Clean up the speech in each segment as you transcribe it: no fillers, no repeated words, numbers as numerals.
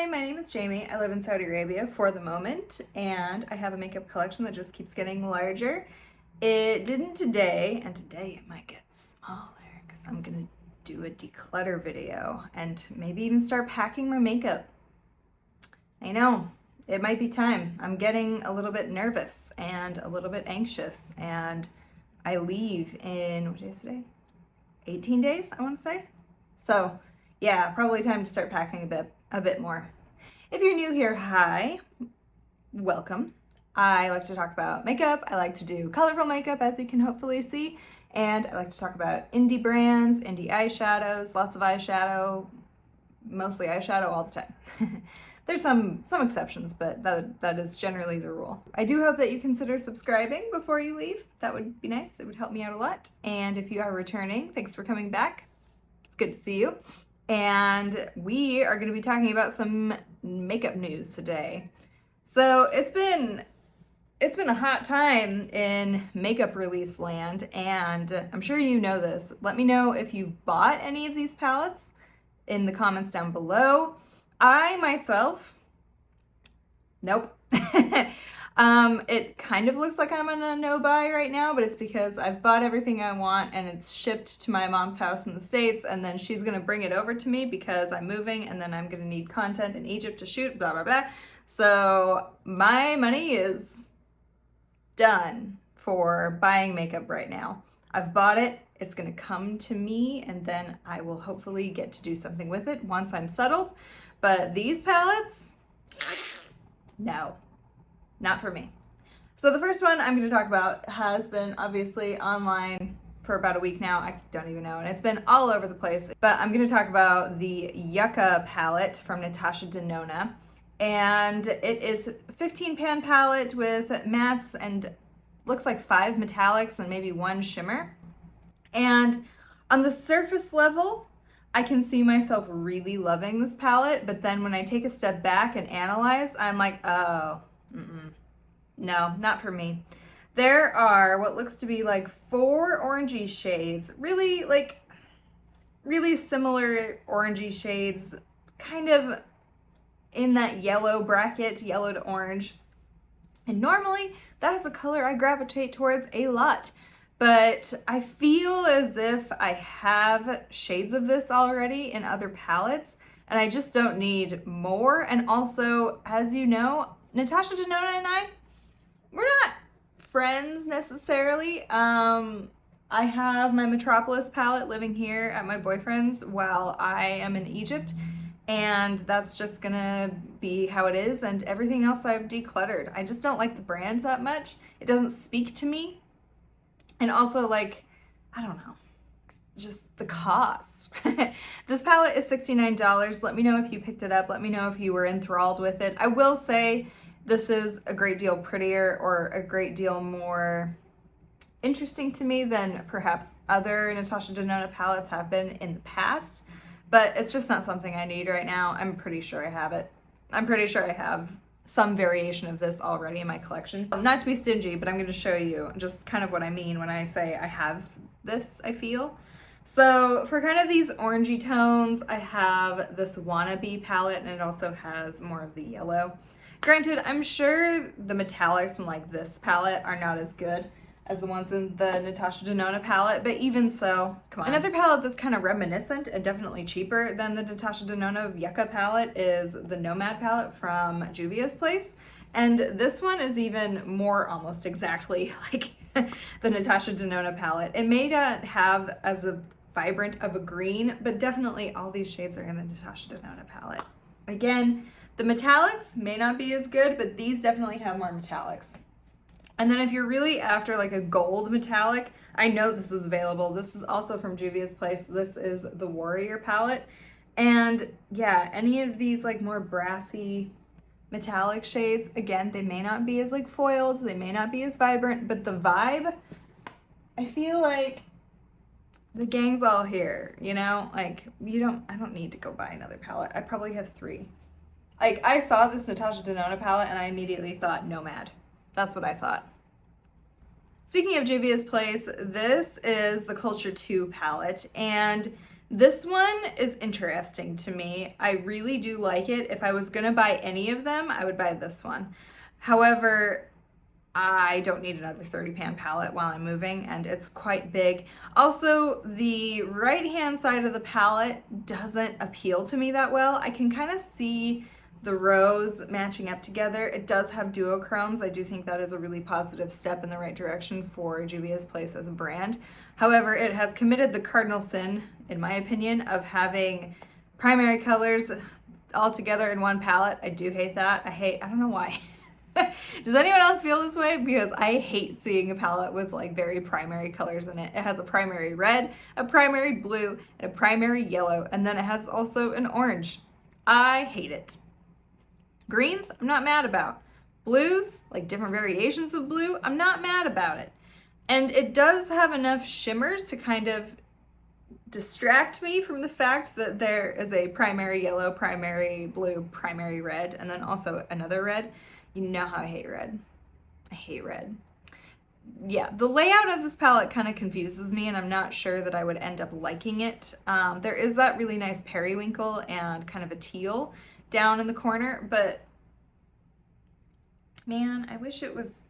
Hi, my name is Jamie. I live in Saudi Arabia for the moment, and I have a makeup collection that just keeps getting larger. It didn't today, and today it might get smaller because I'm gonna do a declutter video and maybe even start packing my makeup. I know, it might be time. I'm getting a little bit nervous and a little bit anxious, and I leave in, what day is today? 18 days, I want to say. So yeah, probably time to start packing a bit more. If you're new here, hi, welcome. I like to talk about makeup. I like to do colorful makeup, as you can hopefully see, and I like to talk about indie brands, indie eyeshadows, lots of eyeshadow, mostly eyeshadow all the time. There's some exceptions, but that is generally the rule. I do hope that you consider subscribing before you leave. That would be nice. It would help me out a lot. And if you are returning, thanks for coming back. It's good to see you. And we are going to be talking about some makeup news today. So it's been a hot time in makeup release land, and I'm sure you know this. Let me know if you've bought any of these palettes in the comments down below. I myself, nope. It kind of looks like I'm on a no buy right now, but it's because I've bought everything I want and it's shipped to my mom's house in the States, and then she's gonna bring it over to me because I'm moving and then I'm gonna need content in Egypt to shoot, blah, blah, blah. So my money is done for buying makeup right now. I've bought it, it's gonna come to me, and then I will hopefully get to do something with it once I'm settled. But these palettes, no. Not for me. So the first one I'm going to talk about has been obviously online for about a week now. I don't even know. And it's been all over the place. But I'm going to talk about the Yucca palette from Natasha Denona. And it is a 15 pan palette with mattes and looks like 5 metallics and maybe 1 shimmer. And on the surface level, I can see myself really loving this palette. But then when I take a step back and analyze, I'm like, oh, no, not for me. There are what looks to be like 4 orangey shades, really similar orangey shades, kind of in that yellow bracket, yellow to orange. And normally that is a color I gravitate towards a lot, but I feel as if I have shades of this already in other palettes and I just don't need more. And also, as you know, Natasha Denona and we're not friends necessarily. I have my Metropolis palette living here at my boyfriend's while I am in Egypt, and that's just gonna be how it is, and everything else I've decluttered. I just don't like the brand that much. It doesn't speak to me. And also, like, I don't know, just the cost. This palette is $69. Let me know if you picked it up. Let me know if you were enthralled with it. I will say this is a great deal prettier or a great deal more interesting to me than perhaps other Natasha Denona palettes have been in the past, but it's just not something I need right now. I'm pretty sure I have it. I'm pretty sure I have some variation of this already in my collection. Not to be stingy, but I'm going to show you just kind of what I mean when I say I have this, I feel. So for kind of these orangey tones, I have this Wannabe palette, and it also has more of the yellow. Granted, I'm sure the metallics in like this palette are not as good as the ones in the Natasha Denona palette, but even so, come on. Another palette that's kind of reminiscent and definitely cheaper than the Natasha Denona Yucca palette is the Nomad palette from Juvia's Place. And this one is even more almost exactly like the Natasha Denona palette. It may not have as a vibrant of a green, but definitely all these shades are in the Natasha Denona palette. Again, the metallics may not be as good, but these definitely have more metallics. And then if you're really after like a gold metallic, I know this is available. This is also from Juvia's Place. This is the Warrior palette. And yeah, any of these like more brassy metallic shades, again, they may not be as like foiled, they may not be as vibrant, but the vibe, I feel like the gang's all here, you know? Like, I don't need to go buy another palette. I probably have 3. Like, I saw this Natasha Denona palette and I immediately thought Nomad. That's what I thought. Speaking of Juvia's Place, this is the Culture 2 palette, and This one is interesting to me. I really do like it. If I was gonna buy any of them, I would buy this one. However, I don't need another 30 pan palette while I'm moving, and it's quite big. Also, the right-hand side of the palette doesn't appeal to me that well. I can kind of see the rows matching up together. It does have duochromes. I do think that is a really positive step in the right direction for Juvia's Place as a brand. However, it has committed the cardinal sin, in my opinion, of having primary colors all together in one palette. I do hate that. I don't know why. Does anyone else feel this way? Because I hate seeing a palette with like very primary colors in it. It has a primary red, a primary blue, and a primary yellow, and then it has also an orange. I hate it. Greens, I'm not mad about. Blues, like different variations of blue, I'm not mad about it. And it does have enough shimmers to kind of distract me from the fact that there is a primary yellow, primary blue, primary red, and then also another red. You know how I hate red. I hate red. Yeah, the layout of this palette kind of confuses me, and I'm not sure that I would end up liking it. There is that really nice periwinkle and kind of a teal down in the corner, but man, I wish it was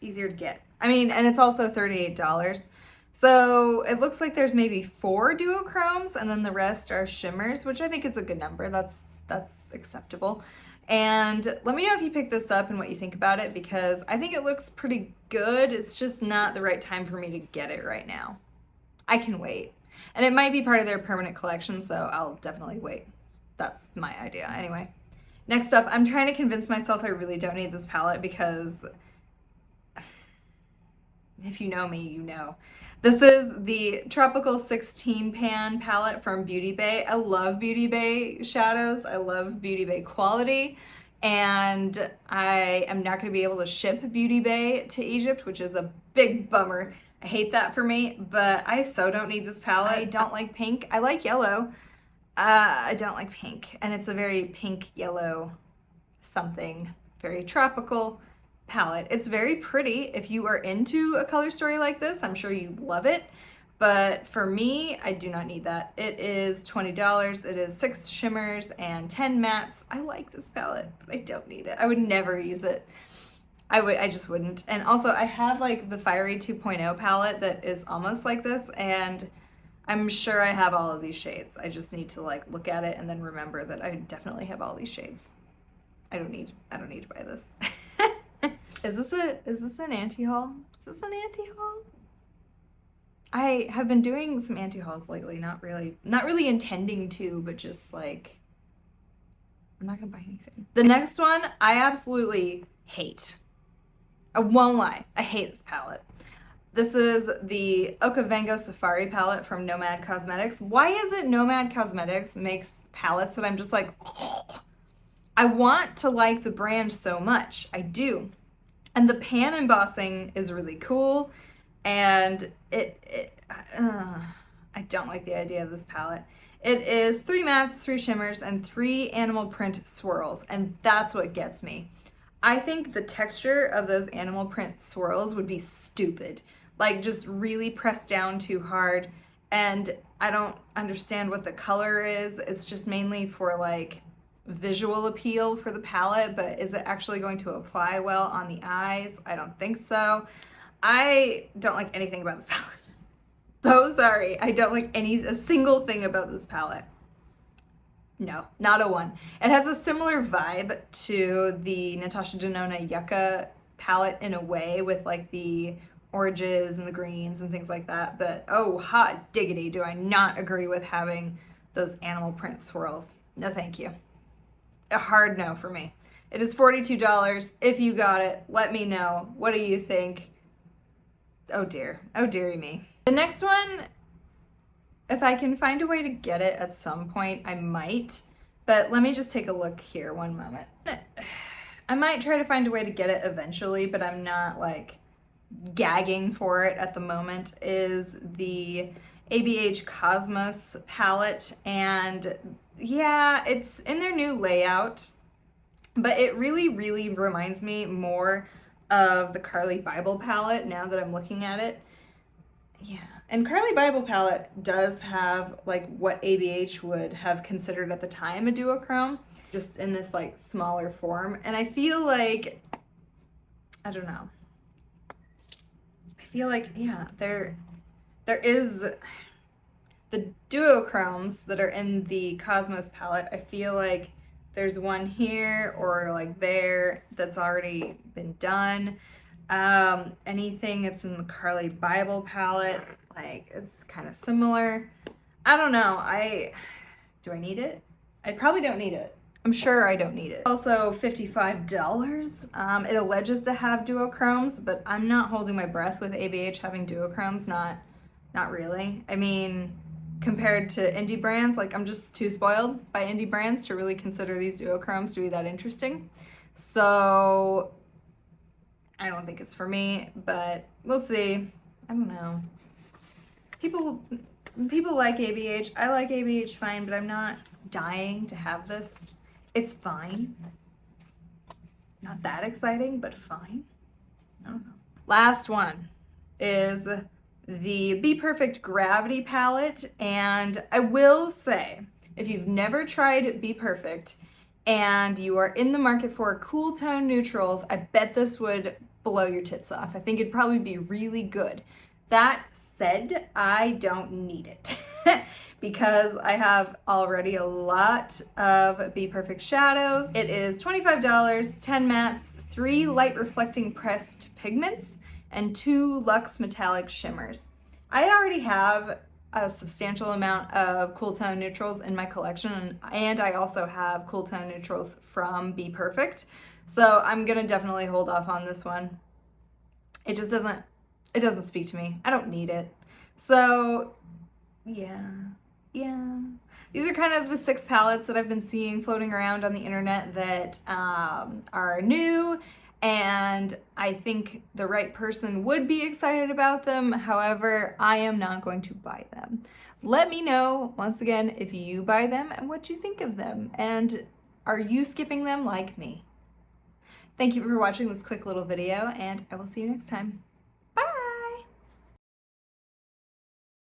easier to get. I mean, and it's also $38. So it looks like there's maybe 4 duochromes, and then the rest are shimmers, which I think is a good number. That's acceptable. And let me know if you pick this up and what you think about it, because I think it looks pretty good. It's just not the right time for me to get it right now. I can wait. And it might be part of their permanent collection, so I'll definitely wait. That's my idea. Anyway, next up, I'm trying to convince myself I really don't need this palette, because if you know me, you know. This is the Tropical 16 pan palette from Beauty Bay. I love Beauty Bay shadows. I love Beauty Bay quality. And I am not going to be able to ship Beauty Bay to Egypt, which is a big bummer. I hate that for me, but I so don't need this palette. I don't like pink. I like yellow. I don't like pink. And it's a very pink, yellow something. Very tropical palette. It's very pretty. If you are into a color story like this, I'm sure you love it. But for me, I do not need that. It is $20. It is 6 shimmers and 10 mattes. I like this palette, but I don't need it. I would never use it. I just wouldn't. And also I have like the Fiery 2.0 palette that is almost like this, and I'm sure I have all of these shades. I just need to like look at it and then remember that I definitely have all these shades. I don't need to buy this. Is this an anti-haul? Is this an anti-haul? I have been doing some anti-hauls lately, not really intending to, but just like, I'm not gonna buy anything. The next one, I absolutely hate. I won't lie, I hate this palette. This is the Okavango Safari palette from Nomad Cosmetics. Why is it Nomad Cosmetics makes palettes that I'm just like, oh. I want to like the brand so much, I do. And the pan embossing is really cool, and I don't like the idea of this palette. It is 3 mattes, 3 shimmers, and 3 animal print swirls, and that's what gets me. I think the texture of those animal print swirls would be stupid, like just really pressed down too hard, and I don't understand what the color is. It's just mainly for like visual appeal for the palette, but is it actually going to apply well on the eyes? I don't think so. I don't like anything about this palette. So sorry. I don't like a single thing about this palette. No, not a one. It has a similar vibe to the Natasha Denona Yucca palette in a way, with like the oranges and the greens and things like that, but oh hot diggity, do I not agree with having those animal print swirls. No thank you. A hard no for me. It is $42. If you got it, let me know. What do you think? Oh dear. Oh dearie me. The next one, if I can find a way to get it at some point, I might. But let me just take a look here one moment. I might try to find a way to get it eventually, but I'm not like gagging for it at the moment, is the ABH Cosmos palette. And yeah, it's in their new layout, but it really reminds me more of the Carly Bible palette now that I'm looking at it. Yeah, And Carly Bible palette does have like what ABH would have considered at the time a duochrome, just in this like smaller form. And I feel like, I don't know. I feel like, yeah, there is the duochromes that are in the Cosmos palette. I feel like there's one here or like there that's already been done. Anything that's in the Carly Bible palette, like it's kind of similar. I don't know. Do I need it? I probably don't need it. I'm sure I don't need it. Also $55. It alleges to have duochromes, but I'm not holding my breath with ABH having duochromes. Not really. I mean, compared to indie brands, like I'm just too spoiled by indie brands to really consider these duochromes to be that interesting. So I don't think it's for me, but we'll see. I don't know. People like ABH. I like ABH fine, but I'm not dying to have this. It's fine. Not that exciting, but fine. I don't know. Last one is the BPerfect Gravity palette, and I will say, if you've never tried BPerfect and you are in the market for cool tone neutrals, I bet this would blow your tits off. I think it'd probably be really good. That said, I don't need it because I have already a lot of BPerfect shadows. It is $25, 10 mattes, 3 light reflecting pressed pigments, and 2 luxe metallic shimmers. I already have a substantial amount of cool tone neutrals in my collection, and I also have cool tone neutrals from BPerfect. So I'm gonna definitely hold off on this one. It doesn't speak to me. I don't need it. So yeah. These are kind of the 6 palettes that I've been seeing floating around on the internet that are new, and I think the right person would be excited about them. However, I am not going to buy them. Let me know, once again, if you buy them and what you think of them, and are you skipping them like me? Thank you for watching this quick little video, and I will see you next time.